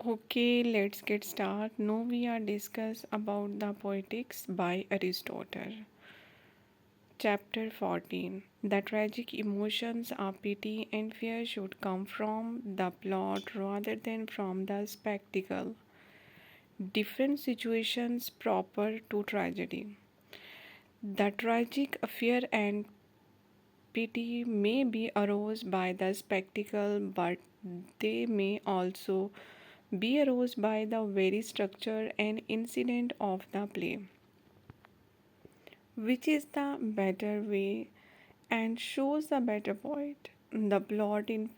Okay, let's get started. Now we are discuss about the Poetics by Aristotle. Chapter 14. The tragic emotions of pity and fear should come from the plot rather than from the spectacle. Different situations proper to tragedy. The tragic fear and pity may be aroused by the spectacle, but they may also be aroused by the very structure and incident of the play. Which is the better way and shows the better point? The plot, in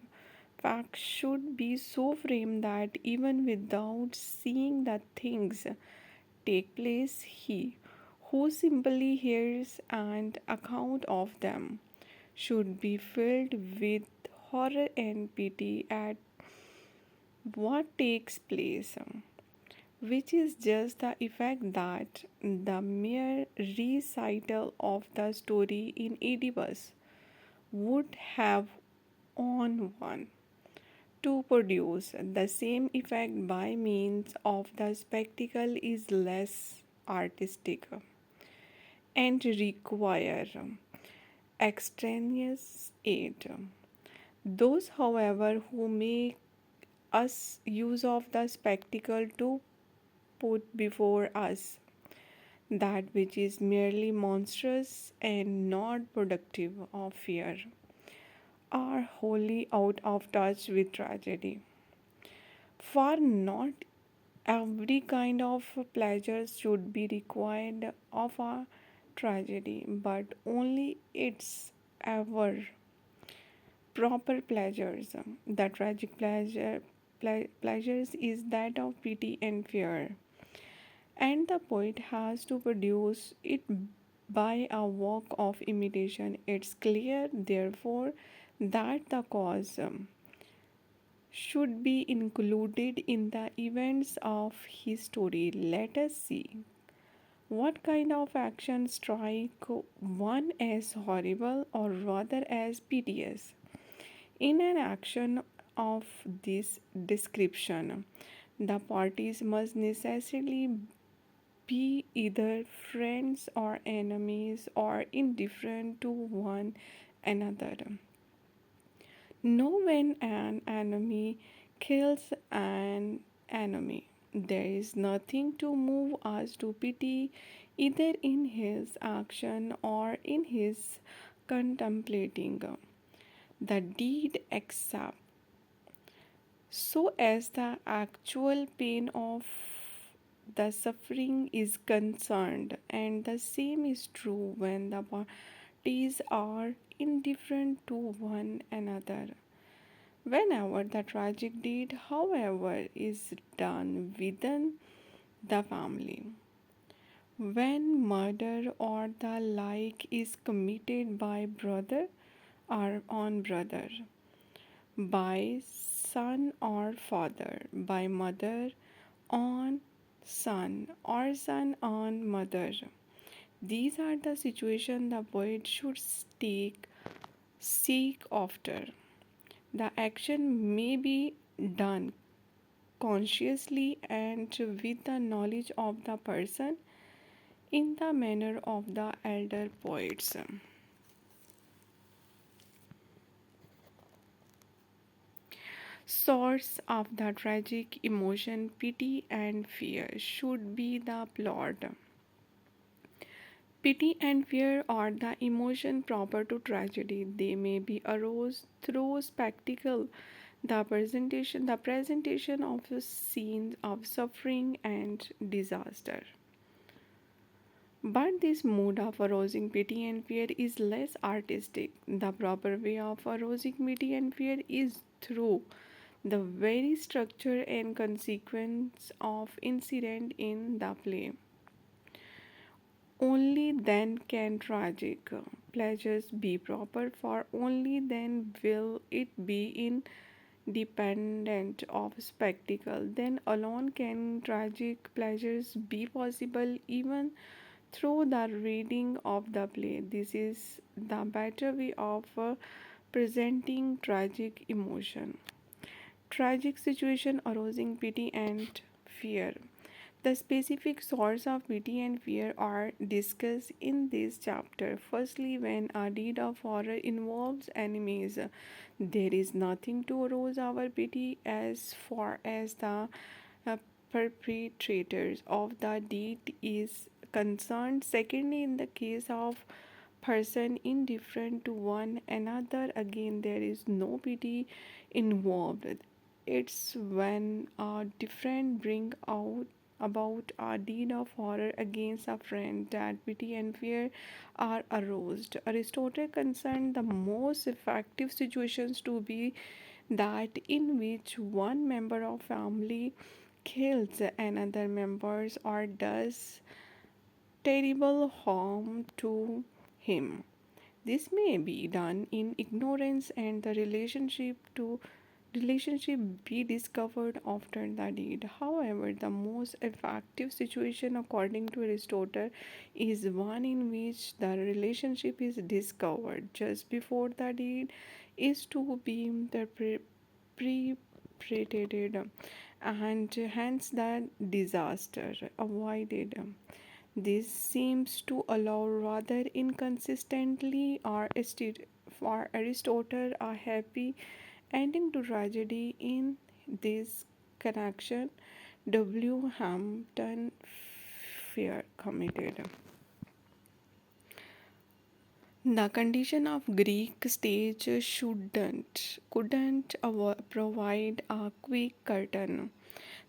fact, should be so framed that even without seeing the things take place, he who simply hears an account of them should be filled with horror and pity at what takes place, which is just the effect that the mere recital of the story in Oedipus would have on one. To produce the same effect by means of the spectacle is less artistic and require extraneous aid. Those, however, who make us use of the spectacle to put before us that which is merely monstrous and not productive of fear are wholly out of touch with tragedy. For not every kind of pleasure should be required of a tragedy, but only its ever proper pleasures. The tragic pleasures is that of pity and fear, and the poet has to produce it by a work of imitation. It's clear, therefore, that the cause should be included in the events of his story. Let us see what kind of action strike one as horrible or rather as piteous. In an action of this description, the parties must necessarily be either friends or enemies or indifferent to one another. Know when an enemy kills an enemy. There is nothing to move us to pity either in his action or in his contemplating the deed except so as the actual pain of the suffering is concerned, and the same is true when the parties are indifferent to one another. Whenever the tragic deed, however, is done within the family, when murder or the like is committed by brother or on brother, by son or father, by mother on son, or son on mother. These are the situations the poet should seek after. The action may be done consciously and with the knowledge of the person in the manner of the elder poets. Source of the tragic emotion, pity and fear should be the plot. Pity and fear are the emotion proper to tragedy. They may be aroused through spectacle, the presentation of scenes of suffering and disaster. But this mood of arousing pity and fear is less artistic. The proper way of arousing pity and fear is through the very structure and consequence of incident in the play. Only then can tragic pleasures be proper, for only then will it be independent of spectacle. Then alone can tragic pleasures be possible, even through the reading of the play. This is the better way of presenting tragic emotion. tragic situation arousing pity and fear. The specific source of pity and fear are discussed in this chapter. Firstly, when a deed of horror involves enemies, there is nothing to arouse our pity as far as the uh, perpetrators of the deed is concerned. Secondly, in the case of person indifferent to one another, again there is no pity involved. It's when a different bring out about a deed of horror against a friend that pity and fear are aroused. Aristotle concerned the most effective situations to be that in which one member of family kills another members or does terrible harm to him. This may be done in ignorance and the relationship be discovered after the deed. However, the most effective situation according to Aristotle is one in which the relationship is discovered just before the deed is to be the premeditated and hence the disaster avoided. This seems to allow rather inconsistently for Aristotle a happy ending to tragedy in this connection. W. Hampton Fair committed. The condition of Greek stage couldn't provide a quick curtain.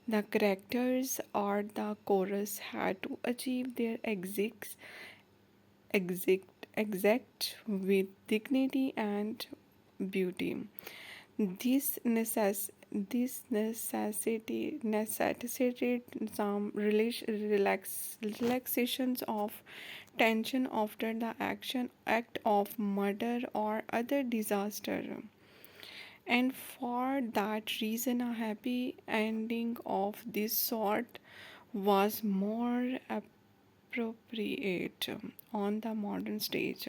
The characters or the chorus had to achieve their exact with dignity and beauty. This necessitated some relaxations of tension after the act of murder or other disaster. And for that reason, a happy ending of this sort was more appropriate on the modern stage.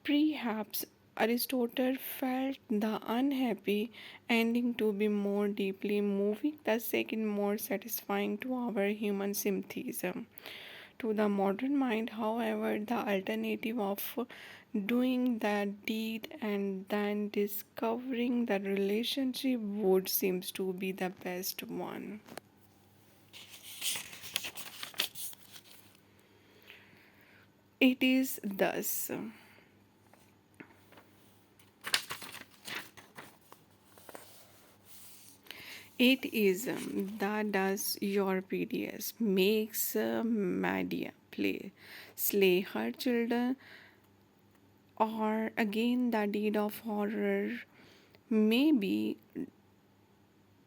Perhaps Aristotle felt the unhappy ending to be more deeply moving, the second more satisfying to our human sympathies. To the modern mind, however, the alternative of doing that deed and then discovering the relationship would seems to be the best one. It is thus. It is that does your PDS makes Madia play slay her children, or again the deed of horror may be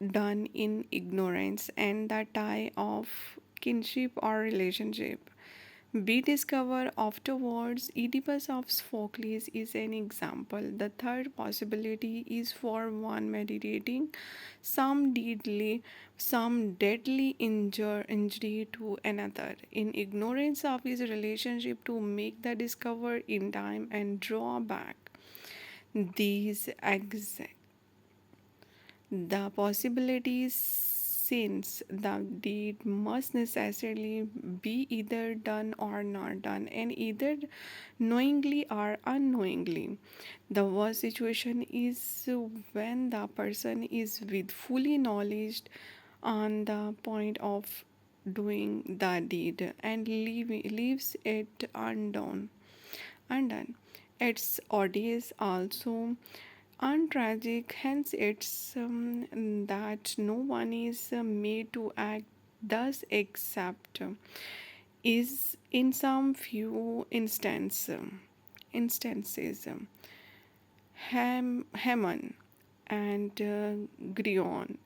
done in ignorance and the tie of kinship or relationship be discovered afterwards. Oedipus of Sophocles is an example. The third possibility is for one meditating some deadly injury to another, in ignorance of his relationship, to make the discovery in time and draw back. These exact the possibilities, since the deed must necessarily be either done or not done, and either knowingly or unknowingly. The worst situation is when the person is with fully knowledge on the point of doing the deed and leaves it undone. Its audience also untragic, hence it's that no one is made to act thus except is in some few instances Hammon and Grion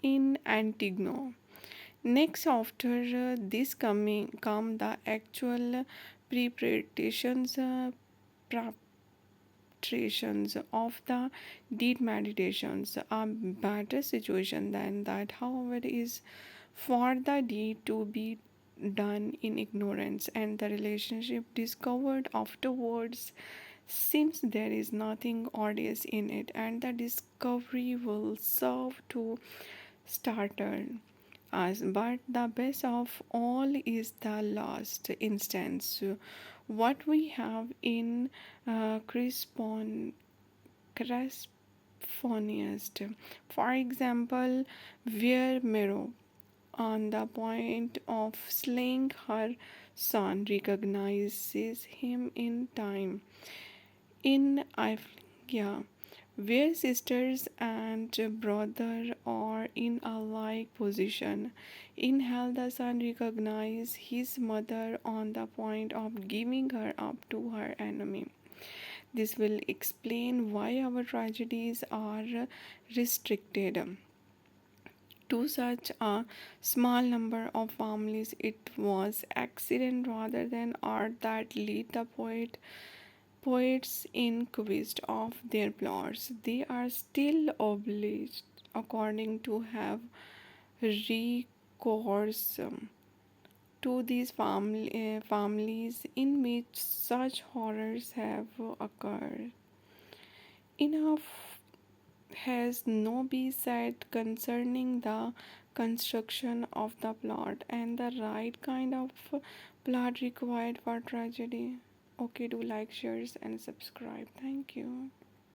in Antigone. Next, after this come the actual preparations, preparations of the deed meditations. A better situation than that, however, is for the deed to be done in ignorance and the relationship discovered afterwards. since there is nothing odious in it, and the discovery will serve to startle us. But the best of all is the last instance, what we have in Crispon Cresphoniest. For example, where Mero, on the point of slaying her son, recognizes him in time. In Iflingia, where sisters and brother are in a like position, in hell the son recognizes his mother on the point of giving her up to her enemy. This will explain why our tragedies are restricted to such a small number of families. It was accident rather than art that lead the poets in quest of their plots. They are still obliged, according to have recourse to these families in which such horrors have occurred. Enough has no be said concerning the construction of the plot and the right kind of plot required for tragedy. Okay, do like, shares, and subscribe. Thank you.